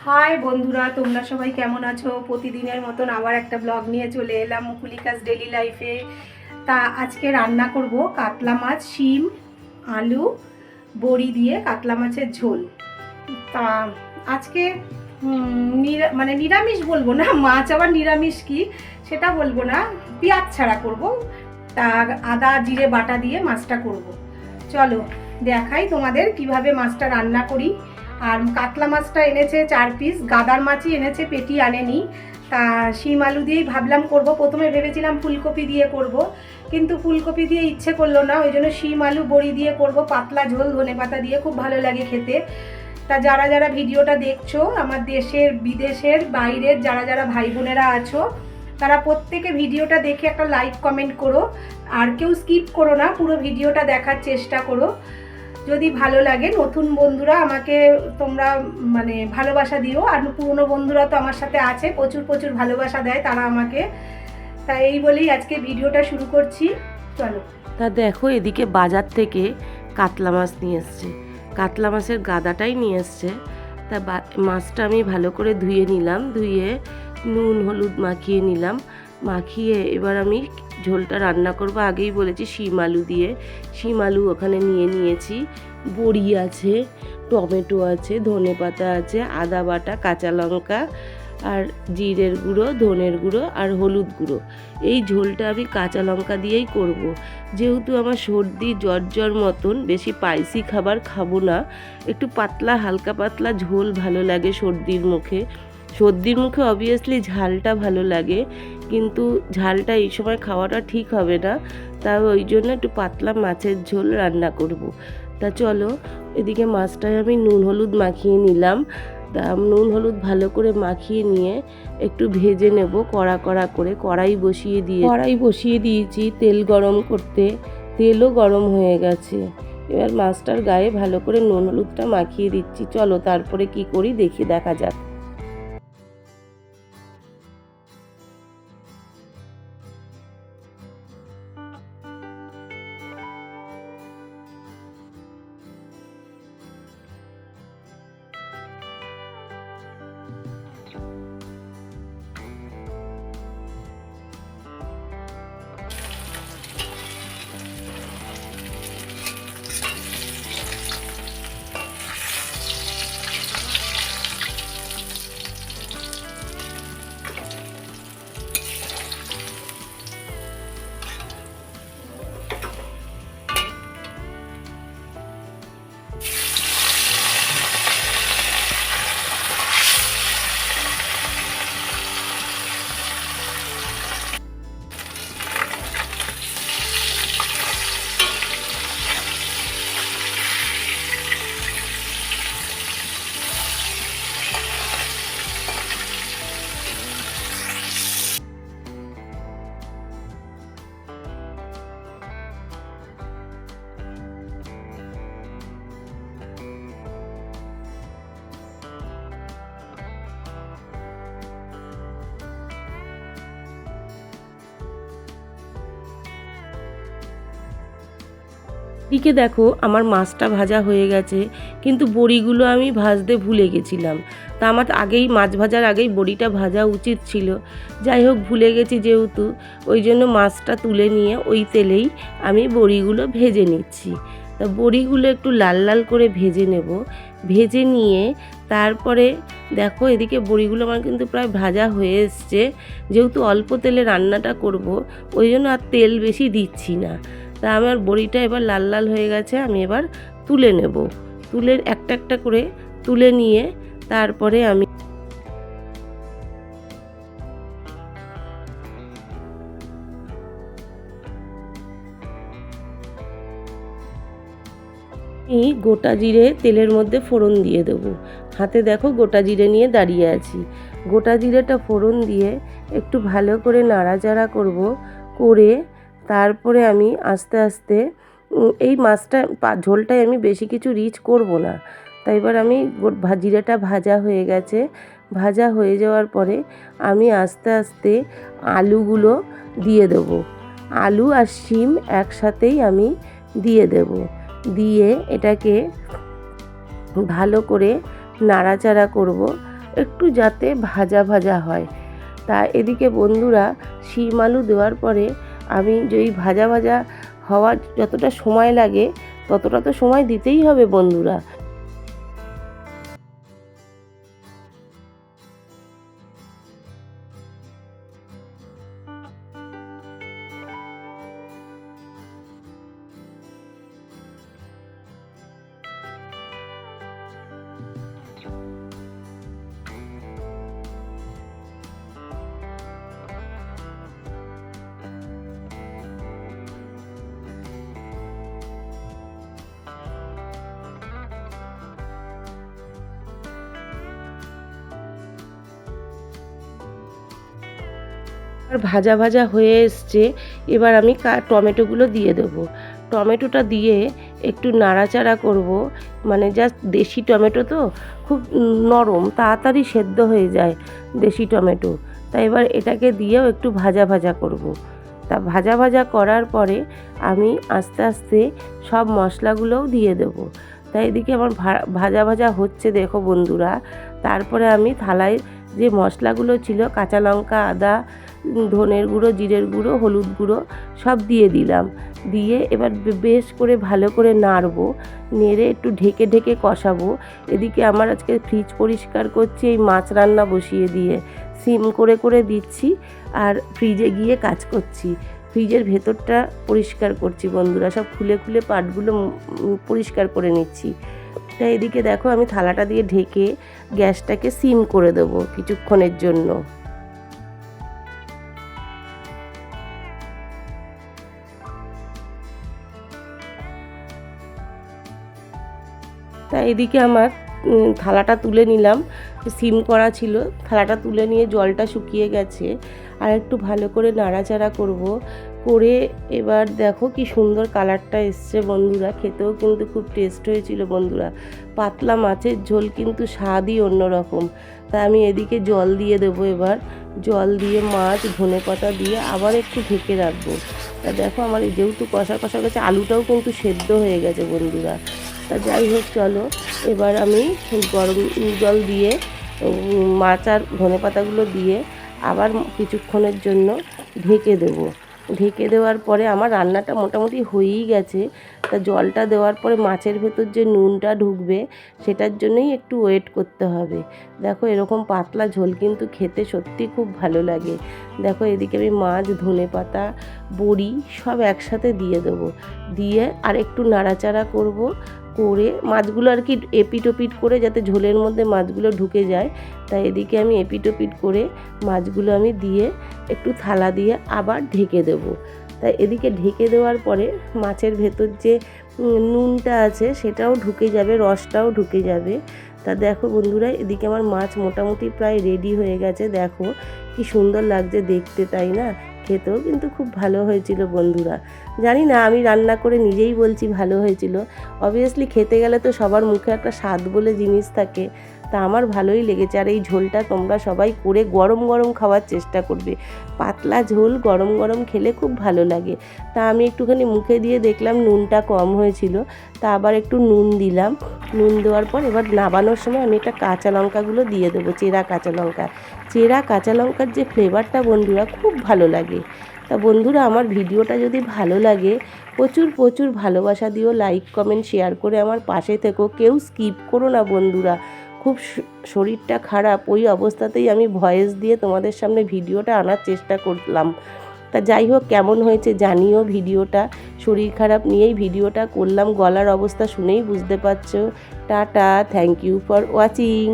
High বন্ধুরা, তোমরা সবাই কেমন আছো? প্রতিদিনের মতন আবার একটা ব্লগ নিয়ে চলে এলাম মুকুলিকাস ডেলি লাইফে। তা আজকে রান্না করব কাতলা মাছ, শিম, আলু, বড়ি দিয়ে কাতলা মাছের ঝোল। তা আজকে মানে নিরামিষ বলবো না, মাছ আবার নিরামিষ কি সেটা বলবো না, পেঁয়াজ ছাড়া করব। তা আদা জিরে বাটা দিয়ে মাছটা করব। চলো দেখাই তোমাদের কিভাবে মাছটা রান্না করি। আর কাতলা মাছটা এনেছে 4 পিস, গাদার মাছই এনেছে, পেটি আনেনি। তা শিম আলু দিয়েই ভাবলাম করব। প্রথমে ভেবেছিলাম ফুলকপি দিয়ে করব, কিন্তু ফুলকপি দিয়ে ইচ্ছে করলো না, ওই জন্য শিম আলু বড়ি দিয়ে করব, পাতলা ঝোল ধনেপাতা দিয়ে, খুব ভালো লাগে খেতে। তা যারা যারা ভিডিওটা দেখছো, আমার দেশের বিদেশের বাইরের যারা যারা ভাই বোনেরা আছো, তারা প্রত্যেকে ভিডিওটা দেখে একটা লাইক কমেন্ট করো। আর কেউ স্কিপ করো না, পুরো ভিডিওটা দেখার চেষ্টা করো। যদি ভালো লাগে, নতুন বন্ধুরা আমাকে তোমরা মানে ভালোবাসা দিও, আর পুরনো বন্ধুরা তো আমার সাথে আছে, প্রচুর প্রচুর ভালোবাসা দেয় তারা আমাকে। তাই এই বলেই আজকে ভিডিওটা শুরু করছি, চলো। তা দেখো, এদিকে বাজার থেকে কাতলা মাছ নিয়ে এসছে, কাতলা মাছের গাদাটাই নিয়ে এসছে। তা মাছটা আমি ভালো করে ধুয়ে নিলাম, ধুয়ে নুন হলুদ মাখিয়ে নিলাম। মাখিয়ে এবার আমি ঝোলটা রান্না করব। আগেই বলেছি শিম আলু দিয়ে, শিম আলু ওখানে নিয়ে নিয়েছি, বড়ি আছে, টমেটো আছে, ধনেপাতা আছে, আদা বাটা, কাঁচা লঙ্কা, আর জিরের গুঁড়ো, ধনের গুঁড়ো আর হলুদ গুঁড়ো। এই ঝোলটা আমি কাঁচা লঙ্কা দিয়েই করব। যেহেতু আমার সর্দি জ্বর মতন বেশি স্পাইসি খাবার খাবো না, একটু পাতলা হালকা পাতলা ঝোল ভালো লাগে সর্দির মুখে। সর্দির মুখে অবভিয়াসলি ঝালটা ভালো লাগে, কিন্তু ঝালটা এই সময় খাওয়াটা ঠিক হবে না। তা ওই জন্য একটু পাতলা মাছের ঝোল রান্না করব। তা চলো, এদিকে মাছটায় আমি নুন হলুদ মাখিয়ে নিলাম। তা নুন হলুদ ভালো করে মাখিয়ে নিয়ে একটু ভেজে নেব কড়া কড়া করে। কড়াই বসিয়ে দিয়েছি তেল গরম করতে, তেলও গরম হয়ে গেছে। এবার মাছটার গায়ে ভালো করে নুন হলুদটা মাখিয়ে দিচ্ছি। চলো তারপরে কি করি দেখা যাক। এদিকে দেখো, আমার মাছটা ভাজা হয়ে গেছে, কিন্তু বড়িগুলো আমি ভাজতে ভুলে গেছিলাম। তা আমার মাছ ভাজার আগেই বড়িটা ভাজা উচিত ছিল। যাই হোক, ভুলে গেছি যেহেতু, ওই জন্য মাছটা তুলে নিয়ে ওই তেলেই আমি বড়িগুলো ভেজে নিচ্ছি। তা বড়িগুলো একটু লাল লাল করে ভেজে নেব। ভেজে নিয়ে তারপরে দেখো, এদিকে বড়িগুলো আমার কিন্তু প্রায় ভাজা হয়ে এসছে। যেহেতু অল্প তেলে রান্নাটা করব, ওই জন্য আর তেল বেশি দিচ্ছি না। তা আমার বড়িটা এবার লাল লাল হয়ে গেছে, আমি এবার তুলে নেব। তুলে একটা একটা করে তুলে নিয়ে তারপরে আমি গোটা জিরে তেলের মধ্যে ফোড়ন দিয়ে দেবো। হাতে দেখো গোটা জিরে নিয়ে দাঁড়িয়ে আছি। গোটা জিরেটা ফোড়ন দিয়ে একটু ভালো করে নাড়াচাড়া করে তারপরে আমি আস্তে আস্তে এই মাছটা ঝোলটায় আমি বেশি কিছু রিচ করব না। তাই এবার আমি জিরেটা ভাজা হয়ে গেছে। ভাজা হয়ে যাওয়ার পরে আমি আস্তে আস্তে আলুগুলো দিয়ে দেবো। আলু আর শিম একসাথেই আমি দিয়ে দেবো। দিয়ে এটাকে ভালো করে নাড়াচাড়া করব। একটু যাতে ভাজা ভাজা হয়। তা এদিকে বন্ধুরা শিম আলু দেওয়ার পরে আমি যেই ভাজা ভাজা হওয়ার যতটা সময় লাগে ততটা তো সময় দিতেই হবে বন্ধুরা। আর ভাজা ভাজা হয়ে এসছে, এবার আমি টমেটোগুলো দিয়ে দেবো। টমেটোটা দিয়ে একটু নাড়াচাড়া করব, মানে জাস্ট দেশি টমেটো তো খুব নরম, তাড়াতাড়ি সেদ্ধ হয়ে যায় দেশি টমেটো। তাই এবার এটাকে দিয়েও একটু ভাজা ভাজা করব। তা ভাজা ভাজা করার পরে আমি আস্তে আস্তে সব মশলাগুলোও দিয়ে দেবো। তাই এদিকে আমার ভাজা ভাজা হচ্ছে দেখো বন্ধুরা। তারপরে আমি থালায় যে মশলাগুলো ছিল, কাঁচা লঙ্কা, আদা, ধনের গুঁড়ো, জিরের গুঁড়ো, হলুদ গুঁড়ো সব দিয়ে দিলাম। দিয়ে এবার বেশ করে ভালো করে নাড়বো, নেড়ে একটু ঢেকে ঢেকে কষাবো। এদিকে আমার আজকে ফ্রিজ পরিষ্কার করছি এই মাছ রান্না বসিয়ে দিয়ে, সিম করে করে দিচ্ছি আর ফ্রিজে গিয়ে কাজ করছি। ফ্রিজের ভেতরটা পরিষ্কার করছি বন্ধুরা, সব খুলে খুলে পাটগুলো পরিষ্কার করে নিচ্ছি। তাই এদিকে দেখো আমি থালাটা দিয়ে ঢেকে গ্যাসটাকে সিম করে দেবো কিছুক্ষণের জন্য। তাই এদিকে আমার থালাটা তুলে নিলাম, সিম করা ছিল, থালাটা তুলে নিয়ে জলটা শুকিয়ে গেছে। আর একটু ভালো করে নাড়াচাড়া করব, করে এবার দেখো কি সুন্দর কালারটা এসছে বন্ধুরা। খেতেও কিন্তু খুব টেস্ট হয়েছিল বন্ধুরা। পাতলা মাছের ঝোল কিন্তু স্বাদই অন্যরকম। তাই আমি এদিকে জল দিয়ে দেবো, এবার জল দিয়ে মাছ ধনেপাতা দিয়ে আবার একটু ঢেকে রাখবো। তা দেখো আমার যেহেতু কষা কষা গেছে, আলুটাও কিন্তু সেদ্ধ হয়ে গেছে বন্ধুরা। তা যাই হোক চলো, এবার আমি গরম জল দিয়ে মাছ আর ধনেপাতাগুলো দিয়ে আবার কিছুক্ষণের জন্য ঢেকে দেবো। ঢেকে দেওয়ার পরে আমার রান্নাটা মোটামুটি হয়েই গেছে। তা জলটা দেওয়ার পরে মাছের ভেতর যে নুনটা ঢুকবে সেটার জন্যই একটু ওয়েট করতে হবে। দেখো এরকম পাতলা ঝোল কিন্তু খেতে সত্যি খুব ভালো লাগে। দেখো এদিকে আমি মাছ, ধনেপাতা, বড়ি সব একসাথে দিয়ে দেবো। দিয়ে আর একটু নাড়াচাড়া করব, করে মাছগুলো আর কি এপিট ওপিট করে যাতে ঝোলের মধ্যে মাছগুলো ঢুকে যায়। তাই এদিকে আমি এপিট ওপিট করে মাছগুলো আমি দিয়ে একটু থালা দিয়ে আবার ঢেকে দেবো। তাই এদিকে ঢেকে দেওয়ার পরে মাছের ভেতর যে নুনটা আছে সেটাও ঢুকে যাবে, রসটাও ঢুকে যাবে। তা দেখো বন্ধুরা এদিকে আমার মাছ মোটামুটি প্রায় রেডি হয়ে গেছে। দেখো কি সুন্দর লাগছে দেখতে, তাই না? খেতেও কিন্তু খুব ভালো হয়েছিল বন্ধুরা। জানি না, আমি রান্না করে নিজেই বলছি ভালো হয়েছিল। অবভিয়াসলি খেতে গেলে তো সবার মুখে একটা স্বাদ বলে জিনিস থাকে। তা আমার ভালোই লেগেছে। আর এই ঝোলটা তোমরা সবাই করে গরম গরম খাওয়ার চেষ্টা করবে। পাতলা ঝোল গরম গরম খেলে খুব ভালো লাগে। তা আমি একটুখানি মুখে দিয়ে দেখলাম নুনটা কম হয়েছিল, তা আবার একটু নুন দিলাম। নুন দেওয়ার পর এবার নাবানোর সময় আমি একটা কাঁচা লঙ্কাগুলো দিয়ে দেবো, চেরা কাঁচা লঙ্কা। চেরা কাঁচা লঙ্কার যে ফ্লেভারটা বন্ধুরা খুব ভালো লাগে। তা বন্ধুরা আমার ভিডিওটা যদি ভালো লাগে প্রচুর প্রচুর ভালোবাসা দিও, লাইক কমেন্ট শেয়ার করে আমার পাশে থেকো। কেউ স্কিপ করো না বন্ধুরা। খুব শরীরটা খারাপ, ওই অবস্থাতেই আমি ভয়েস দিয়ে তোমাদের সামনে ভিডিওটা আনার চেষ্টা করলাম। তা যাই হোক কেমন হয়েছে জানিও ভিডিওটা। শরীর খারাপ নিয়েই ভিডিওটা করলাম, গলার অবস্থা শুনেই বুঝতে পারছো। Tata, thank you for watching.